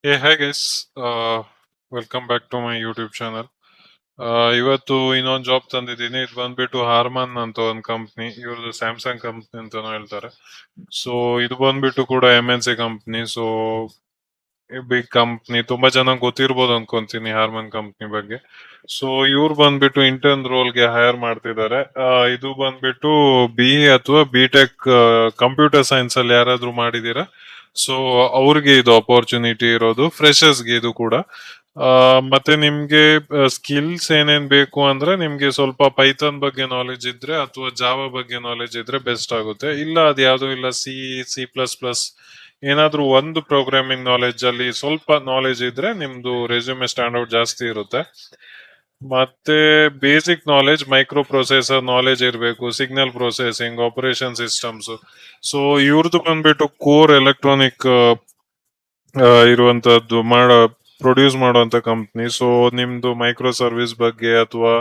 Hey, hi guys. Welcome back to my YouTube channel. ಇವತ್ತು ಇನ್ನೊಂದು job ತಂದಿದ್ದೀನಿ. ಇದು ಬಂದ್ಬಿಟ್ಟು ಹಾರ್ಮನ್ ಅಂತ ಒಂದು ಕಂಪ್ನಿ. ಇವ್ರದ್ದು ಸ್ಯಾಮ್ಸಂಗ್ ಕಂಪ್ನಿ ಅಂತಾನು ಹೇಳ್ತಾರೆ. ಸೊ ಇದು ಬಂದ್ಬಿಟ್ಟು ಕೂಡ MNC company. So big company, ತುಂಬಾ ಚೆನ್ನಾಗಿ ಗೊತ್ತಿರ್ಬೋದು ಅನ್ಕೊಂತೀನಿ ಹಾರ್ಮನ್ ಕಂಪ್ನಿ ಬಗ್ಗೆ. ಸೊ ಇವ್ರು ಬಂದ್ಬಿಟ್ಟು ಇಂಟರ್ನ್ ರೋಲ್ಗೆ ಹೈರ್ ಮಾಡ್ತಿದ್ದಾರೆ. ಇದು ಬಂದ್ಬಿಟ್ಟು BE ಅಥವಾ BTech ಕಂಪ್ಯೂಟರ್ ಸೈನ್ಸ್ ಅಲ್ಲಿ ಯಾರಾದ್ರೂ ಮಾಡಿದೀರಾ, ಸೊ ಅವ್ರಿಗೆ ಇದು ಅಪರ್ಚುನಿಟಿ ಇರೋದು, ಫ್ರೆಶರ್ಸ್ಗೆ ಇದು ಕೂಡ. ಮತ್ತೆ ನಿಮ್ಗೆ ಸ್ಕಿಲ್ಸ್ ಏನೇನ್ ಬೇಕು ಅಂದ್ರೆ ನಿಮ್ಗೆ ಸ್ವಲ್ಪ ಪೈಥಾನ್ ಬಗ್ಗೆ ನಾಲೆಜ್ ಇದ್ರೆ ಅಥವಾ ಜಾವಾ ಬಗ್ಗೆ ನಾಲೆಜ್ ಇದ್ರೆ ಬೆಸ್ಟ್ ಆಗುತ್ತೆ. ಇಲ್ಲ ಅದು ಯಾವ್ದು ಇಲ್ಲ, C++, ಏನಾದ್ರೂ ಒಂದು ಪ್ರೋಗ್ರಾಮಿಂಗ್ ನಾಲೆಜ್ ಅಲ್ಲಿ ಸ್ವಲ್ಪ ನಾಲೆಜ್ ಇದ್ರೆ ನಿಮ್ದು ರೆಸ್ಯೂಮೆ ಸ್ಟ್ಯಾಂಡ್ ಔಟ್ ಜಾಸ್ತಿ ಇರುತ್ತೆ. ಮತ್ತೆ basic knowledge, microprocessor knowledge ಇರಬೇಕು, signal processing, operation systems. So ಇವ್ರದ್ದು ಬಂದ್ಬಿಟ್ಟು ಕೋರ್ ಎಲೆಕ್ಟ್ರಾನಿಕ್ ಇರುವಂತದ್ದು ಪ್ರೊಡ್ಯೂಸ್ ಮಾಡುವಂತ ಕಂಪ್ನಿ. ಸೊ ನಿಮ್ದು ಮೈಕ್ರೋ ಸರ್ವಿಸ್ ಬಗ್ಗೆ ಅಥವಾ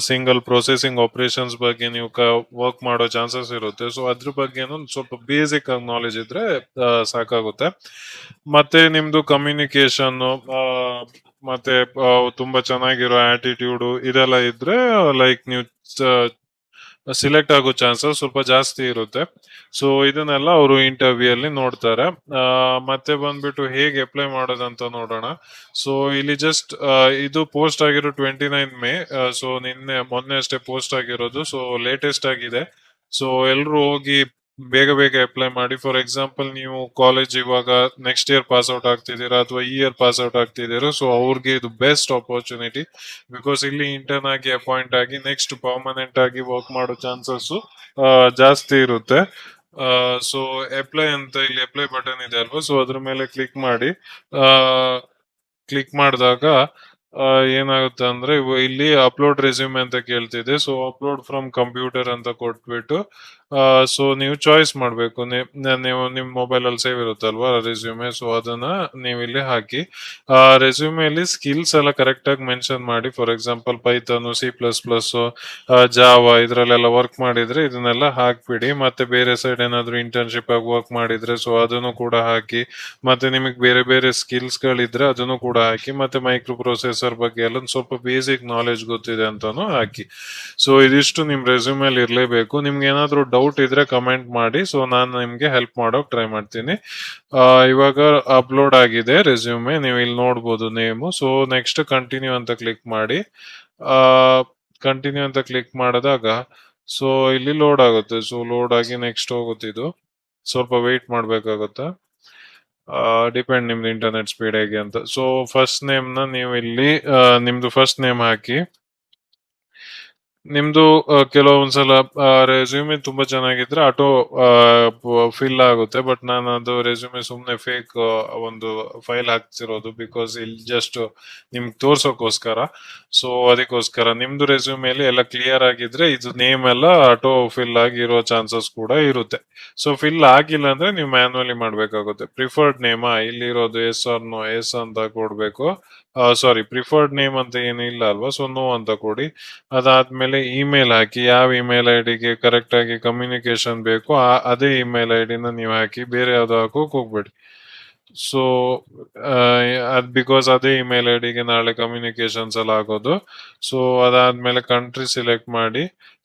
ಸಿಂಗಲ್ ಪ್ರೊಸೆಸಿಂಗ್ ಆಪರೇಷನ್ಸ್ ಬಗ್ಗೆ ನೀವು ವರ್ಕ್ ಮಾಡೋ ಚಾನ್ಸಸ್ ಇರುತ್ತೆ. ಸೊ ಅದ್ರ ಬಗ್ಗೆನೂ ಸ್ವಲ್ಪ ಬೇಸಿಕ್ ಆಗಿ ನಾಲೆಜ್ ಇದ್ರೆ ಸಾಕಾಗುತ್ತೆ. ಮತ್ತೆ ನಿಮ್ದು ಕಮ್ಯುನಿಕೇಶನ್, ಮತ್ತೆ ತುಂಬಾ ಚೆನ್ನಾಗಿರೋ ಆಟಿಟ್ಯೂಡ್ ಇದೆಲ್ಲ ಇದ್ರೆ ಲೈಕ್ ನೀವು ಸಿಲೆಕ್ಟ್ ಆಗೋ ಚಾನ್ಸಸ್ ಸ್ವಲ್ಪ ಜಾಸ್ತಿ ಇರುತ್ತೆ. ಸೊ ಇದನ್ನೆಲ್ಲ ಅವರು ಇಂಟರ್ವ್ಯೂ ಅಲ್ಲಿ ನೋಡ್ತಾರೆ. ಮತ್ತೆ ಬಂದ್ಬಿಟ್ಟು ಹೇಗೆ ಅಪ್ಲೈ ಮಾಡೋದಂತ ನೋಡೋಣ. ಸೊ ಇಲ್ಲಿ ಜಸ್ಟ್ ಇದು ಪೋಸ್ಟ್ ಆಗಿರೋ 29 ಮೇ. ಸೊ ಮೊನ್ನೆ ಅಷ್ಟೇ ಪೋಸ್ಟ್ ಆಗಿರೋದು, ಸೊ ಲೇಟೆಸ್ಟ್ ಆಗಿದೆ. ಸೊ ಎಲ್ರು ಹೋಗಿ ಬೇಗ ಬೇಗ ಅಪ್ಲೈ ಮಾಡಿ. ಫಾರ್ ಎಕ್ಸಾಂಪಲ್, ನೀವು ಕಾಲೇಜ್ ಇವಾಗ ನೆಕ್ಸ್ಟ್ ಇಯರ್ ಪಾಸ್ ಔಟ್ ಆಗ್ತಿದ್ದೀರಾ ಅಥವಾ ಈ ಇಯರ್ ಪಾಸ್ ಔಟ್ ಆಗ್ತಿದ್ದೀರಾ, ಸೊ ಅವ್ರಿಗೆ ಇದು ಬೆಸ್ಟ್ ಆಪರ್ಚುನಿಟಿ. ಬಿಕಾಸ್ ಇಲ್ಲಿ ಇಂಟರ್ನ್ ಆಗಿ ಅಪಾಯಿಂಟ್ ಆಗಿ ನೆಕ್ಸ್ಟ್ ಪರ್ಮನೆಂಟ್ ಆಗಿ ವರ್ಕ್ ಮಾಡೋ ಚಾನ್ಸಸ್ ಜಾಸ್ತಿ ಇರುತ್ತೆ. ಸೊ ಅಪ್ಲೈ ಅಂತ ಇಲ್ಲಿ ಅಪ್ಲೈ ಬಟನ್ ಇದೆ ಅಲ್ವಾ, ಸೊ ಅದ್ರ ಮೇಲೆ ಕ್ಲಿಕ್ ಮಾಡಿ. ಕ್ಲಿಕ್ ಮಾಡಿದಾಗ ಏನಾಗುತ್ತೆ ಅಂದ್ರೆ ಇಲ್ಲಿ ಅಪ್ಲೋಡ್ ರೆಸ್ಯೂಮೆ ಅಂತ ಕೇಳ್ತಿದೆ. ಸೊ ಅಪ್ಲೋಡ್ ಫ್ರಮ್ ಕಂಪ್ಯೂಟರ್ ಅಂತ ಕೊಟ್ಬಿಟ್ಟು ಸೊ ನೀವು ಚಾಯ್ಸ್ ಮಾಡಬೇಕು. ನೀವು ನಿಮ್ಮ ಮೊಬೈಲ್ ಅಲ್ಲಿ ಸೇವ್ ಇರುತ್ತಲ್ವಾ ರೆಸ್ಯೂಮೆ, ಸೊ ಅದನ್ನ ನೀವು ಇಲ್ಲಿ ಹಾಕಿ. ರೆಸ್ಯೂಮೆಯಲ್ಲಿ ಸ್ಕಿಲ್ಸ್ ಎಲ್ಲ ಕರೆಕ್ಟ್ ಆಗಿ ಮೆನ್ಷನ್ ಮಾಡಿ. For example Python, C++, Java ಇದ್ರಲ್ಲೆಲ್ಲ ವರ್ಕ್ ಮಾಡಿದ್ರೆ ಇದನ್ನೆಲ್ಲ ಹಾಕ್ಬಿಡಿ. ಮತ್ತೆ ಬೇರೆ ಸೈಡ್ ಏನಾದ್ರು ಇಂಟರ್ನ್ಶಿಪ್ ಆಗಿ ವರ್ಕ್ ಮಾಡಿದ್ರೆ ಸೊ ಅದನ್ನು ಕೂಡ ಹಾಕಿ. ಮತ್ತೆ ನಿಮಗೆ ಬೇರೆ ಬೇರೆ ಸ್ಕಿಲ್ಸ್ ಗಳಿದ್ರೆ ಅದನ್ನು ಕೂಡ ಹಾಕಿ. ಮತ್ತೆ ಮೈಕ್ರೋ ಪ್ರೊಸೆಸರ್ ಬಗ್ಗೆ ಎಲ್ಲ ಸ್ವಲ್ಪ ಬೇಸಿಕ್ ನಾಲೆಜ್ ಗೊತ್ತಿದೆ ಅಂತಾನು ಹಾಕಿ. ಸೊ ಇದಿಷ್ಟು ನಿಮ್ ರೆಸ್ಯೂಮೆಲ್ ಇರ್ಲೇಬೇಕು. ನಿಮ್ಗೆ ಏನಾದ್ರು ಡೌಟ್ ಇದ್ರೆ ಕಮೆಂಟ್ ಮಾಡಿ, ಸೊ ನಾನು ನಿಮ್ಗೆ ಹೆಲ್ಪ್ ಮಾಡೋಕ್ ಟ್ರೈ ಮಾಡ್ತೀನಿ. ಇವಾಗ ಅಪ್ಲೋಡ್ ಆಗಿದೆ ರೆಸ್ಯೂಮೆ, ನೀವು ಇಲ್ಲಿ ನೋಡ್ಬೋದು ನೇಮು. ಸೊ ನೆಕ್ಸ್ಟ್ ಕಂಟಿನ್ಯೂ ಅಂತ ಕ್ಲಿಕ್ ಮಾಡಿ. ಕಂಟಿನ್ಯೂ ಅಂತ ಕ್ಲಿಕ್ ಮಾಡಿದಾಗ ಸೊ ಇಲ್ಲಿ ಲೋಡ್ ಆಗುತ್ತೆ. ಸೊ ಲೋಡ್ ಆಗಿ ನೆಕ್ಸ್ಟ್ ಹೋಗುತ್ತೆ. ಇದು ಸ್ವಲ್ಪ ವೆಯ್ಟ್ ಮಾಡ್ಬೇಕಾಗುತ್ತೆ. ಡಿಪೆಂಡ್ ನಿಮ್ದು ಇಂಟರ್ನೆಟ್ ಸ್ಪೀಡ್ ಹೇಗೆ ಅಂತ. ಸೊ ಫಸ್ಟ್ ನೇಮ್ ನ ನೀವು ಇಲ್ಲಿ ನಿಮ್ದು ಫಸ್ಟ್ ನೇಮ್ ಹಾಕಿ. ನಿಮ್ದು ಕೆಲವೊಂದ್ಸಲ ರೆಸ್ಯೂಮೆ ತುಂಬಾ ಚೆನ್ನಾಗಿದ್ರೆ ಆಟೋ ಫಿಲ್ ಆಗುತ್ತೆ. ಬಟ್ ನಾನು ಅದು ರೆಸ್ಯೂಮೆ ಸುಮ್ನೆ ಫೇಕ್ ಒಂದು ಫೈಲ್ ಹಾಕ್ತಿರೋದು, ಬಿಕಾಸ್ ಇಲ್ಲಿ ಜಸ್ಟ್ ನಿಮ್ಗೆ ತೋರ್ಸೋಕೋಸ್ಕರ. ಸೊ ಅದಕ್ಕೋಸ್ಕರ ನಿಮ್ದು ರೆಸ್ಯೂಮೆಲಿ ಎಲ್ಲ ಕ್ಲಿಯರ್ ಆಗಿದ್ರೆ ಇದು ನೇಮ್ ಎಲ್ಲ ಆಟೋ ಫಿಲ್ ಆಗಿರೋ ಚಾನ್ಸಸ್ ಕೂಡ ಇರುತ್ತೆ. ಸೊ ಫಿಲ್ ಆಗಿಲ್ಲ ಅಂದ್ರೆ ನೀವು ಮ್ಯಾನ್ಯುವಲಿ ಮಾಡ್ಬೇಕಾಗುತ್ತೆ. ಪ್ರಿಫರ್ಡ್ ನೇಮಾ ಇಲ್ಲಿರೋದು ಎಸ್ ಆರ್ ನೋ, ಎಸ್ ಅಂತ ಕೊಡ್ಬೇಕು. ಸಾರಿ, ಪ್ರಿಫರ್ಡ್ ನೇಮ್ ಅಂತ ಏನು ಇಲ್ಲ ಅಲ್ವಾ, ಸೊ ನೋ ಅಂತ ಕೊಡಿ. ಅದಾದ್ಮೇಲೆ ಇಮೇಲ್ ಹಾಕಿ. ಯಾವ ಇಮೇಲ್ ಐಡಿಗೆ ಕರೆಕ್ಟ್ ಆಗಿ ಕಮ್ಯುನಿಕೇಶನ್ ಬೇಕು ಅದೇ ಇಮೇಲ್ ಐಡಿನ ನೀವು ಹಾಕಿ, ಬೇರೆ ಯಾವ್ದು ಹಾಕೋಕ್ ಹೋಗ್ಬೇಡಿ. ಸೊ ಅದ್ ಬಿಕಾಸ್ ಅದೇ ಇಮೇಲ್ ಐಡಿಗೆ ನಾಳೆ ಕಮ್ಯುನಿಕೇಶನ್ಸ್ ಎಲ್ಲ ಆಗೋದು. ಸೊ ಅದಾದ್ಮೇಲೆ ಕಂಟ್ರಿ ಸೆಲೆಕ್ಟ್ ಮಾಡಿ,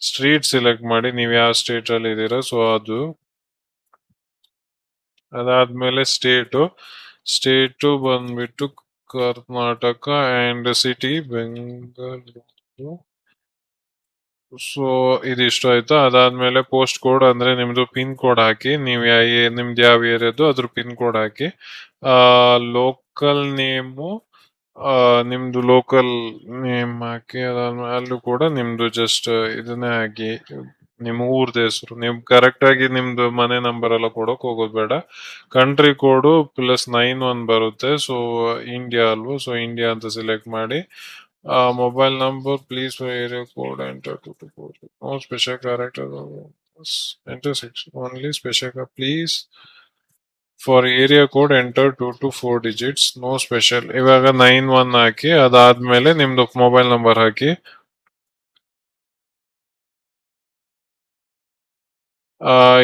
ಸ್ಟ್ರೀಟ್ ಸೆಲೆಕ್ಟ್ ಮಾಡಿ, ನೀವು ಯಾವ ಸ್ಟೇಟ್ ಅಲ್ಲಿ ಇದ್ದೀರಾ ಸೊ ಅದು. ಅದಾದ್ಮೇಲೆ ಸ್ಟೇಟು ಬಂದ್ಬಿಟ್ಟು Karnataka and city Bengaluru. So ಇದಿಷ್ಟು ಆಯ್ತು. ಅದಾದ್ಮೇಲೆ ಪೋಸ್ಟ್ ಕೋಡ್ ಅಂದ್ರೆ ನಿಮ್ದು ಪಿನ್ ಕೋಡ್ ಹಾಕಿ. ನೀವು ನಿಮ್ದು ಯಾವ ಏರಿಯಾದು ಅದ್ರ ಪಿನ್ ಕೋಡ್ ಹಾಕಿ. ಲೋಕಲ್ ನೇಮು ನಿಮ್ದು ಲೋಕಲ್ ನೇಮ್ ಹಾಕಿ. ಅದಾದ್ಮೇಲೆ ಅಲ್ಲೂ ಕೂಡ ನಿಮ್ದು ಜಸ್ಟ್ ಇದನ್ನೇ ಹಾಕಿ, ನಿಮ್ಮ ಊರ್ದ ಹೆಸರು. ನೀವು ಕರೆಕ್ಟ್ ಆಗಿ ನಿಮ್ದು ಮನೆ ನಂಬರ್ ಎಲ್ಲ ಕೊಡೋಕ್ ಹೋಗೋದು ಬೇಡ. ಕಂಟ್ರಿ ಕೋಡು +91 ಬರುತ್ತೆ. ಸೊ ಇಂಡಿಯಾ ಅಲ್ವಾ, ಸೊ ಇಂಡಿಯಾ ಅಂತ ಸೆಲೆಕ್ಟ್ ಮಾಡಿ. Mobile number please area code enter 224. No special character enter 6 only special please for area code enter 2 to 4 digits, no special. ಇವಾಗ 91 ಹಾಕಿ. ಅದಾದ್ಮೇಲೆ ನಿಮ್ದು ಮೊಬೈಲ್ ನಂಬರ್ ಹಾಕಿ.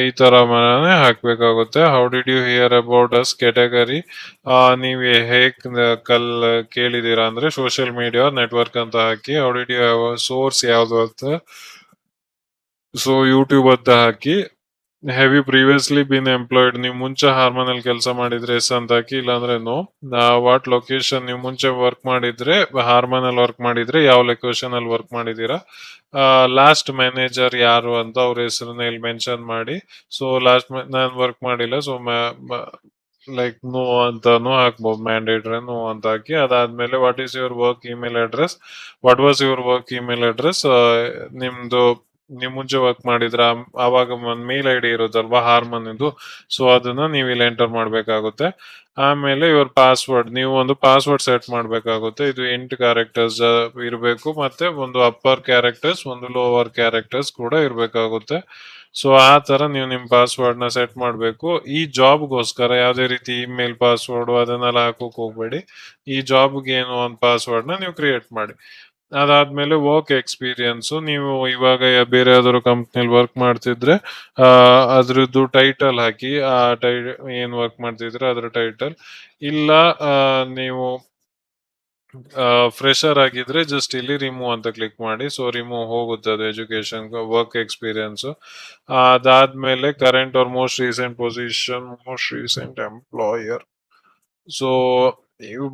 ಈ ತರ ಮನೆ ಹಾಕ್ಬೇಕಾಗುತ್ತೆ. How did you hear about us category. ನೀವು ಹೇಗ್ ಕೇಳಿದೀರಾ ಅಂದ್ರೆ ಸೋಷಿಯಲ್ ಮೀಡಿಯಾ ನೆಟ್ವರ್ಕ್ ಅಂತ ಹಾಕಿ. ಹೌ ಡಿಡ್ ಯು ಸೋರ್ಸ್ ಯಾವ್ದು ಅಂತ, ಸೊ ಯೂಟ್ಯೂಬ್ ಅಂತ ಹಾಕಿ. Have you previously been employed, ನೀವು ಮುಂಚೆ ಹಾರ್ಮೋನ್ ಅಲ್ಲಿ ಕೆಲಸ ಮಾಡಿದ್ರೆ ಎಸ್ ಅಂತ ಹಾಕಿ, ಇಲ್ಲಾಂದ್ರೆ ನೋ. ವಾಟ್ ಲೊಕೇಶನ್, ನೀವು ಮುಂಚೆ ವರ್ಕ್ ಮಾಡಿದ್ರೆ ಹಾರ್ಮೋನ್ ಅಲ್ಲಿ ವರ್ಕ್ ಮಾಡಿದ್ರೆ ಯಾವ ಲೊಕೇಶನ್ ಅಲ್ಲಿ ವರ್ಕ್ ಮಾಡಿದೀರಾ. ಲಾಸ್ಟ್ ಮ್ಯಾನೇಜರ್ ಯಾರು ಅಂತ ಅವ್ರ ಹೆಸರನ್ನ ಇಲ್ಲಿ ಮೆನ್ಷನ್ ಮಾಡಿ. ಸೊ ಲಾಸ್ಟ್ ನಾನು ವರ್ಕ್ ಮಾಡಿಲ್ಲ, ಸೊ ಲೈಕ್ ನೋ ಅಂತಾನು ಹಾಕ್ಬಹುದು, ಮ್ಯಾಂಡೇಟ್ರಿ ನೋ ಅಂತ ಹಾಕಿ. ಅದಾದ್ಮೇಲೆ what is your work email address, what was your work email address. ನಿಮ್ದು ನೀವು ಮುಂಚೆ ವರ್ಕ್ ಮಾಡಿದ್ರ ಆವಾಗ ಒಂದು ಮೇಲ್ ಐ ಡಿ ಇರುತ್ತಲ್ವಾ ಹಾರ್ಮನ್ ಇದು, ಸೊ ಅದನ್ನ ನೀವು ಇಲ್ಲಿ ಎಂಟರ್ ಮಾಡ್ಬೇಕಾಗುತ್ತೆ. ಆಮೇಲೆ ಇವ್ರ ಪಾಸ್ವರ್ಡ್, ನೀವು ಒಂದು ಪಾಸ್ವರ್ಡ್ ಸೆಟ್ ಮಾಡ್ಬೇಕಾಗುತ್ತೆ. ಇದು 8 ಕ್ಯಾರೆಕ್ಟರ್ಸ್ ಇರಬೇಕು, ಮತ್ತೆ ಒಂದು ಅಪ್ಪರ್ ಕ್ಯಾರೆಕ್ಟರ್ಸ್ ಒಂದು ಲೋವರ್ ಕ್ಯಾರೆಕ್ಟರ್ಸ್ ಕೂಡ ಇರಬೇಕಾಗುತ್ತೆ. ಸೊ ಆ ತರ ನೀವು ನಿಮ್ ಪಾಸ್ವರ್ಡ್ ನ ಸೆಟ್ ಮಾಡ್ಬೇಕು. ಈ ಜಾಬ್ಗೋಸ್ಕರ ಯಾವುದೇ ರೀತಿ ಇಮೇಲ್ ಪಾಸ್ವರ್ಡ್ ಅದನ್ನೆಲ್ಲ ಹಾಕೋಕ್ ಹೋಗ್ಬೇಡಿ. ಈ ಜಾಬ್ಗೆ ಏನು ಒಂದು ಪಾಸ್ವರ್ಡ್ ನ ನೀವು ಕ್ರಿಯೇಟ್ ಮಾಡಿ. ಅದಾದ್ಮೇಲೆ ವರ್ಕ್ ಎಕ್ಸ್ಪೀರಿಯನ್ಸ್, ನೀವು ಇವಾಗ ಬೇರೆ ಯಾವ್ದಾದ್ರು ಕಂಪ್ನಿಲಿ ವರ್ಕ್ ಮಾಡ್ತಿದ್ರೆ ಅದ್ರದ್ದು ಟೈಟಲ್ ಹಾಕಿ. ಆ ಏನ್ ವರ್ಕ್ ಮಾಡ್ತಿದ್ರೆ ಅದ್ರ ಟೈಟಲ್. ಇಲ್ಲ ನೀವು ಫ್ರೆಶರ್ ಆಗಿದ್ರೆ ಜಸ್ಟ್ ಇಲ್ಲಿ ರಿಮೂವ್ ಅಂತ ಕ್ಲಿಕ್ ಮಾಡಿ. ಸೊ ರಿಮೂವ್ ಹೋಗುತ್ತೆ ಅದು ಎಜುಕೇಶನ್ ವರ್ಕ್ ಎಕ್ಸ್ಪೀರಿಯನ್ಸ್. ಅದಾದ್ಮೇಲೆ current R most recent position, most recent employer. So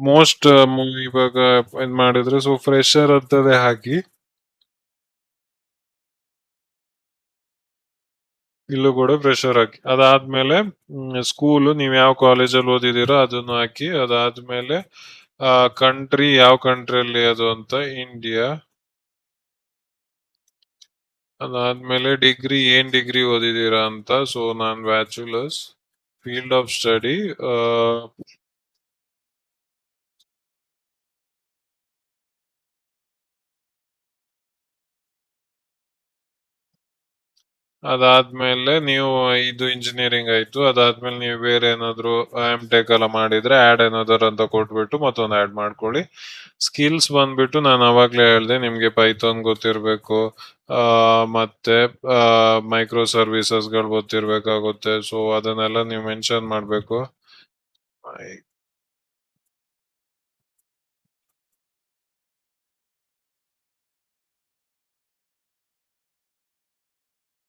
most ಇವಾಗ ಇದ್ ಮಾಡಿದ್ರೆ ಸೊ ಫ್ರೆಶರ್ ಅಂತದೇ ಹಾಕಿ. ಇಲ್ಲೂ ಕೂಡ ಫ್ರೆಶರ್ ಹಾಕಿ. ಅದಾದ್ಮೇಲೆ ಸ್ಕೂಲು ನೀವು ಯಾವ ಕಾಲೇಜಲ್ಲಿ ಓದಿದಿರೋ ಅದನ್ನು ಹಾಕಿ. ಅದಾದ್ಮೇಲೆ ಕಂಟ್ರಿ ಯಾವ ಕಂಟ್ರಿಯಲ್ಲಿ ಅದು ಅಂತ, ಇಂಡಿಯಾ. ಅದಾದ್ಮೇಲೆ ಡಿಗ್ರಿ ಏನ್ ಡಿಗ್ರಿ ಓದಿದೀರಾ ಅಂತ, so non bachelors. Field of study ಅದಾದ್ಮೇಲೆ ನೀವು ಇದು ಇಂಜಿನಿಯರಿಂಗ್ ಆಯ್ತು. ಅದಾದ್ಮೇಲೆ ನೀವು ಬೇರೆ ಏನಾದ್ರು ಎಂ ಟೆಕ್ ಎಲ್ಲ ಮಾಡಿದ್ರೆ ಆಡ್ ಏನಾದ್ರು ಅಂತ ಕೊಟ್ಬಿಟ್ಟು ಮತ್ತೊಂದು ಆಡ್ ಮಾಡ್ಕೊಳ್ಳಿ. ಸ್ಕಿಲ್ಸ್ ಬಂದ್ಬಿಟ್ಟು ನಾನು ಅವಾಗ್ಲೇ ಹೇಳ್ದೆ ನಿಮ್ಗೆ ಪೈಥಾನ್ ಗೊತ್ತಿರ್ಬೇಕು, ಮತ್ತೆ ಮೈಕ್ರೋ ಸರ್ವಿಸಸ್ ಗಳು ಗೊತ್ತಿರ್ಬೇಕಾಗುತ್ತೆ. ಸೊ ಅದನ್ನೆಲ್ಲ ನೀವು ಮೆನ್ಷನ್ ಮಾಡ್ಬೇಕು.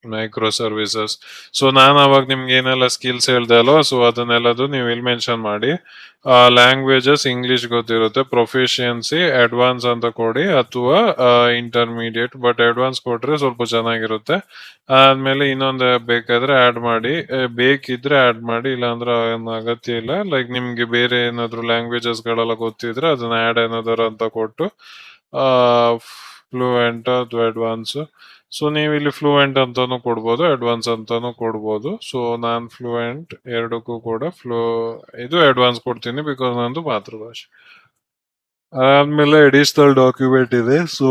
Micro services. ಸೊ ನಾನು ಅವಾಗ ನಿಮ್ಗೆ ಏನೆಲ್ಲ ಸ್ಕಿಲ್ಸ್ ಹೇಳ್ದೆ ಅಲ್ವಾ, ಸೊ ಅದನ್ನೆಲ್ಲದು ನೀವು ಇಲ್ಲಿ ಮೆನ್ಷನ್ ಮಾಡಿ. ಲ್ಯಾಂಗ್ವೇಜಸ್ ಇಂಗ್ಲಿಷ್ ಗೊತ್ತಿರುತ್ತೆ, ಪ್ರೊಫಿಷಿಯನ್ಸಿ ಅಡ್ವಾನ್ಸ್ ಅಂತ ಕೊಡಿ, ಅಥವಾ ಇಂಟರ್ಮೀಡಿಯೇಟ್, ಬಟ್ ಅಡ್ವಾನ್ಸ್ ಕೊಟ್ರೆ ಸ್ವಲ್ಪ ಚೆನ್ನಾಗಿರುತ್ತೆ. ಆದ್ಮೇಲೆ ಇನ್ನೊಂದು ಬೇಕಾದ್ರೆ ಆಡ್ ಮಾಡಿ, ಬೇಕಿದ್ರೆ ಆಡ್ ಮಾಡಿ, ಇಲ್ಲಾಂದ್ರೆ ಏನು ಅಗತ್ಯ ಇಲ್ಲ. ಲೈಕ್ ನಿಮ್ಗೆ ಬೇರೆ ಏನಾದ್ರು ಲ್ಯಾಂಗ್ವೇಜಸ್ ಗಳೆಲ್ಲ ಗೊತ್ತಿದ್ರೆ ಅದನ್ನ ಆಡ್ ಏನಾದ್ರು ಅಂತ ಕೊಟ್ಟು ಫ್ಲೂಯೆಂಟ್ ಅಥವಾ ಅಡ್ವಾನ್ಸ್. ಸೊ ನೀವು ಇಲ್ಲಿ ಫ್ಲೂಯೆಂಟ್ ಅಂತಾನು ಕೊಡ್ಬೋದು, ಅಡ್ವಾನ್ಸ್ ಅಂತಾನು ಕೊಡ್ಬೋದು. ಸೊ ನಾನ್ ಫ್ಲೂಯೆಂಟ್ ಎರಡಕ್ಕೂ ಕೂಡ ಇದು ಅಡ್ವಾನ್ಸ್ ಕೊಡ್ತೀನಿ, ಬಿಕಾಸ್ ನಂದು ಮಾತೃಭಾಷೆ. ಆದ್ಮೇಲೆ ಅಡಿಷನಲ್ ಡಾಕ್ಯುಮೆಂಟ್ ಇದೆ. ಸೊ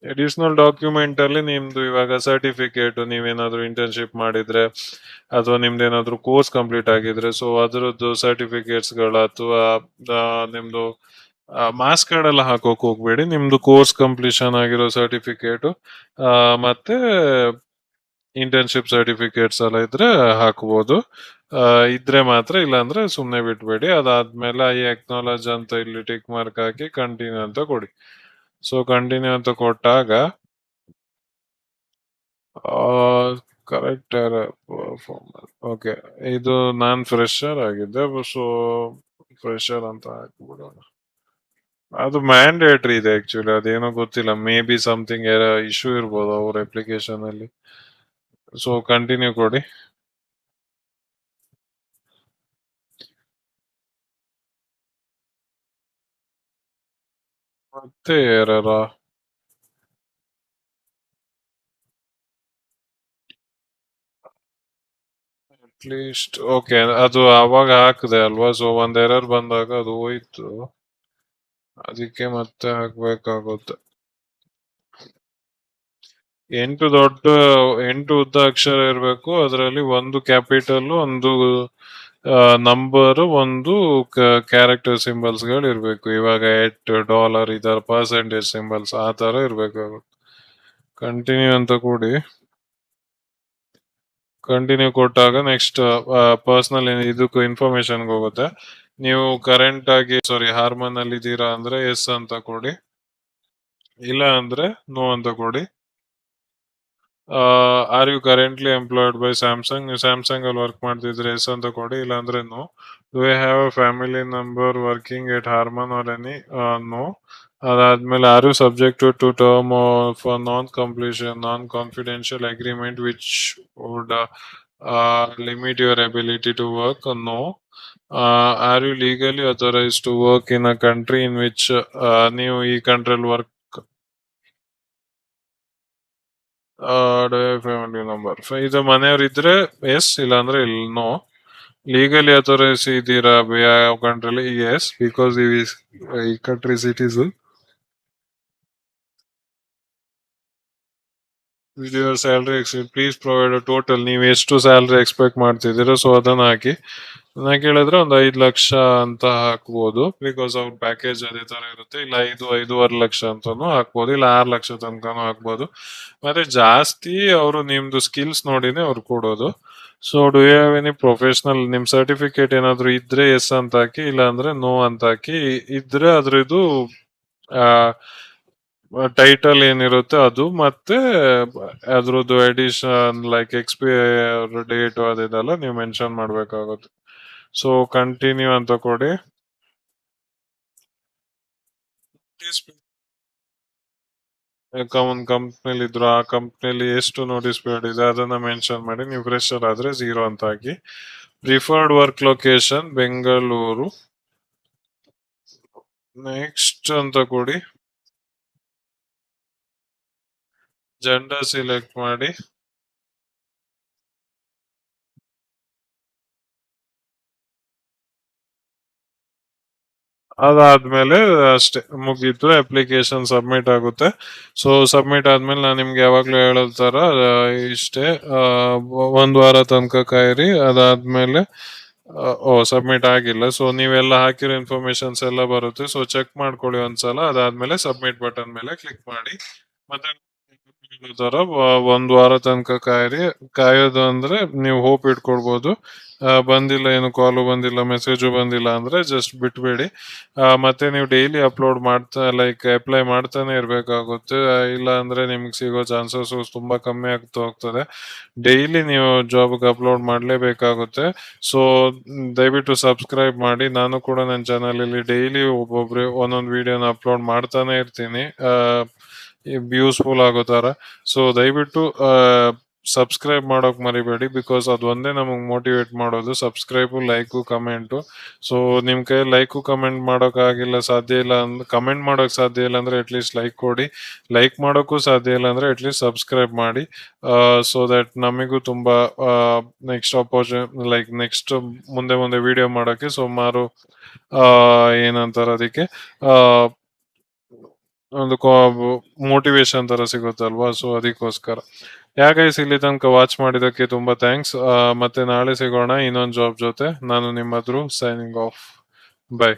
ಅಡಿಷನಲ್ ಡಾಕ್ಯುಮೆಂಟ್ ಅಲ್ಲಿ ನಿಮ್ದು ಇವಾಗ ಸರ್ಟಿಫಿಕೇಟ್, ನೀವೇನಾದ್ರೂ ಇಂಟರ್ನ್ಶಿಪ್ ಮಾಡಿದ್ರೆ ಅಥವಾ ನಿಮ್ದು ಏನಾದ್ರು ಕೋರ್ಸ್ ಕಂಪ್ಲೀಟ್ ಆಗಿದ್ರೆ ಸೊ ಅದರದ್ದು ಸರ್ಟಿಫಿಕೇಟ್ಸ್ ಗಳು, ಅಥವಾ ನಿಮ್ದು ಮಾರ್ಕ್ಸ್ ಕಾರ್ಡ್ ಎಲ್ಲ ಹಾಕೋಕ್ ಹೋಗ್ಬೇಡಿ. ನಿಮ್ದು ಕೋರ್ಸ್ ಕಂಪ್ಲೀಷನ್ ಆಗಿರೋ ಸರ್ಟಿಫಿಕೇಟ್ ಮತ್ತೆ ಇಂಟರ್ನ್ಶಿಪ್ ಸರ್ಟಿಫಿಕೇಟ್ಸ್ ಎಲ್ಲ ಇದ್ರೆ ಹಾಕ್ಬೋದು. ಇದ್ರೆ ಮಾತ್ರ, ಇಲ್ಲಾಂದ್ರೆ ಸುಮ್ನೆ ಬಿಟ್ಬೇಡಿ. ಅದಾದ್ಮೇಲೆ ಐ ಅಕ್ನಾಲಜ್ ಅಂತ ಇಲ್ಲಿ ಟಿಕ್ ಮಾರ್ಕ್ ಹಾಕಿ ಕಂಟಿನ್ಯೂ ಅಂತ ಕೊಡಿ. ಸೊ ಕಂಟಿನ್ಯೂ ಅಂತ ಕೊಟ್ಟಾಗ ಕರೆಕ್ಟ್ ಓಕೆ, ಇದು ನಾನ್ ಫ್ರೆಶರ್ ಆಗಿದ್ದೆ, ಸೊ ಫ್ರೆಶರ್ ಅಂತ ಹಾಕ್ಬಿಡೋಣ. ಅದು ಮ್ಯಾಂಡೇಟ್ರಿ ಇದೆ ಆಕ್ಚುಲಿ, ಅದೇನೋ ಗೊತ್ತಿಲ್ಲ, ಮೇ ಬಿ ಸಮಥಿಂಗ್ ಇಶ್ಯೂ ಇರ್ಬೋದು ಅವ್ರ ಅಪ್ಲಿಕೇಶನ್ ಅಲ್ಲಿ. ಸೊ ಕಂಟಿನ್ಯೂ ಕೊಡಿ. ಮತ್ತೆ ಯಾರ ಅಟ್ಲೀಸ್ಟ್ ಓಕೆ, ಅದು ಅವಾಗ ಹಾಕಿದೆ ಅಲ್ವಾ, ಸೊ ಒಂದ್ ಎರರ್ ಬಂದಾಗ ಅದು ಹೋಯ್ತು, ಅದಕ್ಕೆ ಮತ್ತೆ ಹಾಕ್ಬೇಕಾಗುತ್ತೆ. 8 ಉದ್ದ ಅಕ್ಷರ ಇರಬೇಕು, ಅದರಲ್ಲಿ ಒಂದು ಕ್ಯಾಪಿಟಲ್, ಒಂದು ನಂಬರ್, ಒಂದು ಕ್ಯಾರೆಕ್ಟರ್ ಸಿಂಬಲ್ಸ್ ಗಳು ಇರ್ಬೇಕು. ಇವಾಗ $, ಇದರ ಪರ್ಸೆಂಟೇಜ್ ಸಿಂಬಲ್ಸ್ ಆ ತರ ಇರ್ಬೇಕಾಗುತ್ತೆ. ಕಂಟಿನ್ಯೂ ಅಂತ ಕೊಡಿ. ಕಂಟಿನ್ಯೂ ಕೊಟ್ಟಾಗ ನೆಕ್ಸ್ಟ್ ಪರ್ಸನಲ್ ಇದಕ್ಕೂ ಇನ್ಫಾರ್ಮೇಶನ್ಗೆ ಹೋಗುತ್ತೆ. ನೀವು ಕರೆಂಟ್ ಆಗಿ ಹಾರ್ಮನ್ ಅಲ್ಲಿ ಇದ್ದೀರಾ ಅಂದ್ರೆ ಎಸ್ ಅಂತ ಕೊಡಿ, ಇಲ್ಲ ಅಂದ್ರೆ ನೋ ಅಂತ ಕೊಡಿ. Are you currently employed by Samsung, ನೀವು ಸ್ಯಾಮ್ಸಂಗ್ ಅಲ್ಲಿ ವರ್ಕ್ ಮಾಡ್ತಿದ್ರೆ ಎಸ್ ಅಂತ ಕೊಡಿ, ಇಲ್ಲ ಅಂದ್ರೆ no. Do you have a family number working at Harman or any, no. ಅದಾದ್ಮೇಲೆ are you subjected to term of non completion non confidential agreement which would limit your ability to work, no. Are you legally authorise to work in a country in which, ನೀವು ಈ ಕಂಟ್ರಿಯಲ್ಲಿ work, family number ಇದು ಮನೆಯವ್ರು ಇದ್ರೆ S, ಇಲ್ಲ ಅಂದ್ರೆ ಇಲ್ಲ no. Legally authorise ಇದ್ದೀರಾ ಯಾವ ಕಂಟ್ರಿಲಿ, ಎಸ್, ಬಿಕಾಸ್ ಈ country citizen. Your salary please provide total, ನೀವು ಎಷ್ಟು ಸ್ಯಾಲರಿ ಎಕ್ಸ್ಪೆಕ್ಟ್ ಮಾಡ್ತಿದ್ದೀರಾ ಸೊ ಅದನ್ನ ಹಾಕಿ. ನಾ ಕೇಳಿದ್ರೆ ಒಂದು 5 ಲಕ್ಷ ಅಂತ ಹಾಕ್ಬೋದು, ಬಿಕಾಸ್ ಅವ್ರ ಪ್ಯಾಕೇಜ್ ಅದೇ ತರ ಇರುತ್ತೆ. ಇಲ್ಲ 5-5.5 ಲಕ್ಷ ಅಂತಾನು ಹಾಕ್ಬೋದು, ಇಲ್ಲ 6 ಲಕ್ಷ ತನಕನೂ ಹಾಕ್ಬೋದು. ಮತ್ತೆ ಜಾಸ್ತಿ ಅವರು ನಿಮ್ದು ಸ್ಕಿಲ್ಸ್ ನೋಡಿನೇ ಅವ್ರು ಕೊಡೋದು. So do you have any professional, ನಿಮ್ ಸರ್ಟಿಫಿಕೇಟ್ ಏನಾದ್ರು ಇದ್ರೆ ಎಸ್ ಅಂತ ಹಾಕಿ, ಇಲ್ಲ ಅಂದ್ರೆ ನೋ ಅಂತ ಹಾಕಿ. ಇದ್ರೆ ಅದ್ರದ್ದು ಟೈಟಲ್ ಏನಿರುತ್ತೆ ಅದು, ಮತ್ತೆ ಅದ್ರದ್ದು ಎಡಿಷನ್ ಲೈಕ್ ಎಕ್ಸ್ಪೈರ್ ಡೇಟ್ ಅದೆಲ್ಲ ನೀವು ಮೆನ್ಷನ್ ಮಾಡ್ಬೇಕಾಗುತ್ತೆ. ಸೊ ಕಂಟಿನ್ಯೂ ಅಂತ ಕೊಡಿ. ಒಂದು ಕಂಪ್ನಿಲಿ ಇದ್ರು ಆ ಕಂಪ್ನಿಲಿ ಎಷ್ಟು ನೋಟಿಸ್ ಪೀರಿಯಡ್ ಇದೆ ಅದನ್ನ ಮೆನ್ಷನ್ ಮಾಡಿ. ನೀವು ಫ್ರೆಶರ್ ಆದ್ರೆ 0 ಅಂತ ಹಾಕಿ. Preferred work location Bengaluru, next ಅಂತ ಕೊಡಿ. ಜೆಂಡರ್ ಸಿಲೆಕ್ಟ್ ಮಾಡಿ. ಅದಾದ್ಮೇಲೆ ಅಷ್ಟೇ ಮುಗೀತು, ಅಪ್ಲಿಕೇಶನ್ ಸಬ್ಮಿಟ್ ಆಗುತ್ತೆ. ಸೊ ಸಬ್ಮಿಟ್ ಆದ್ಮೇಲೆ ನಾನು ನಿಮ್ಗೆ ಯಾವಾಗ್ಲೂ ಹೇಳೋ ತರ ಇಷ್ಟೇ, 1 ವಾರ ತನಕ ಕಾಯಿರಿ. ಅದಾದ್ಮೇಲೆ ಸಬ್ಮಿಟ್ ಆಗಿಲ್ಲ, ಸೊ ನೀವೆಲ್ಲ ಹಾಕಿರೋ ಇನ್ಫಾರ್ಮೇಶನ್ಸ್ ಎಲ್ಲ ಬರುತ್ತೆ. ಸೊ ಚೆಕ್ ಮಾಡ್ಕೊಳ್ಳಿ ಒಂದ್ಸಲ. ಅದಾದ್ಮೇಲೆ ಸಬ್ಮಿಟ್ ಬಟನ್ ಮೇಲೆ ಕ್ಲಿಕ್ ಮಾಡಿ. ಮತ್ತೆ ತರ 1 ವಾರ ತನಕ ಕಾಯಿರಿ. ಕಾಯೋದು ಅಂದ್ರೆ ನೀವು ಹೋಪ್ ಇಟ್ಕೊಳ್ಬಹುದು. ಬಂದಿಲ್ಲ, ಏನು ಕಾಲು ಬಂದಿಲ್ಲ, ಮೆಸೇಜು ಬಂದಿಲ್ಲ ಅಂದ್ರೆ ಜಸ್ಟ್ ಬಿಟ್ಬೇಡಿ. ಮತ್ತೆ ನೀವು ಡೈಲಿ ಅಪ್ಲೋಡ್ ಮಾಡ್ತಾ ಲೈಕ್ ಅಪ್ಲೈ ಮಾಡ್ತಾನೆ ಇರ್ಬೇಕಾಗುತ್ತೆ. ಇಲ್ಲ ಅಂದ್ರೆ ನಿಮ್ಗೆ ಸಿಗೋ ಚಾನ್ಸಸ್ ತುಂಬಾ ಕಮ್ಮಿ ಆಗ್ತಾ ಹೋಗ್ತದೆ. ಡೈಲಿ ನೀವು ಜಾಬ್ಗೆ ಅಪ್ಲೋಡ್ ಮಾಡ್ಲೇಬೇಕಾಗುತ್ತೆ. ಸೊ ದಯವಿಟ್ಟು ಸಬ್ಸ್ಕ್ರೈಬ್ ಮಾಡಿ. ನಾನು ಕೂಡ ನನ್ನ ಚಾನಲ್ ಅಲ್ಲಿ ಡೈಲಿ ಒಬ್ಬೊಬ್ರು ಒಂದೊಂದು ವಿಡಿಯೋನ ಅಪ್ಲೋಡ್ ಮಾಡ್ತಾನೆ ಇರ್ತೀನಿ, ಯೂಸ್ಫುಲ್ ಆಗೋ ತರ. ಸೊ ದಯವಿಟ್ಟು ಸಬ್ಸ್ಕ್ರೈಬ್ ಮಾಡೋಕ್ ಮರಿಬೇಡಿ, ಬಿಕಾಸ್ ಅದು ಒಂದೇ ನಮಗೆ ಮೋಟಿವೇಟ್ ಮಾಡೋದು, ಸಬ್ಸ್ಕ್ರೈಬ್, ಲೈಕು, ಕಮೆಂಟು. ಸೊ ನಿಮ್ ಕೈ ಲೈಕು ಕಮೆಂಟ್ ಮಾಡೋಕ್ ಆಗಿಲ್ಲ, ಸಾಧ್ಯ ಇಲ್ಲ ಅಂದ್ರೆ, ಕಮೆಂಟ್ ಮಾಡೋಕ್ ಸಾಧ್ಯ ಇಲ್ಲ ಅಂದ್ರೆ ಅಟ್ಲೀಸ್ಟ್ ಲೈಕ್ ಕೊಡಿ. ಲೈಕ್ ಮಾಡೋಕ್ಕೂ ಸಾಧ್ಯ ಇಲ್ಲ ಅಂದ್ರೆ ಅಟ್ಲೀಸ್ಟ್ ಸಬ್ಸ್ಕ್ರೈಬ್ ಮಾಡಿ. ಸೊ ದಟ್ ನಮಗೂ ತುಂಬಾ ನೆಕ್ಸ್ಟ್ ಲೈಕ್ ನೆಕ್ಸ್ಟ್ ಮುಂದೆ ಮುಂದೆ ವಿಡಿಯೋ ಮಾಡೋಕೆ ಸುಮಾರು ಏನಂತಾರ ಅದಕ್ಕೆ ಒಂದು ಮೋಟಿವೇಶನ್ ತರ ಸಿಗುತ್ತಲ್ವಾ. ಸೊ ಅದಕ್ಕೋಸ್ಕರ ಗೈಸ್ ಇಲ್ಲಿ ತನಕ ವಾಚ್ ಮಾಡಿದಕ್ಕೆ ತುಂಬಾ ಥ್ಯಾಂಕ್ಸ್. ಮತ್ತೆ ನಾಳೆ ಸಿಗೋಣ ಇನ್ನೊಂದು ಜಾಬ್ ಜೊತೆ. ನಾನು ನಿಮ್ಮ ಧ್ರುವ್, ಸೈನಿಂಗ್ ಆಫ್. ಬೈ.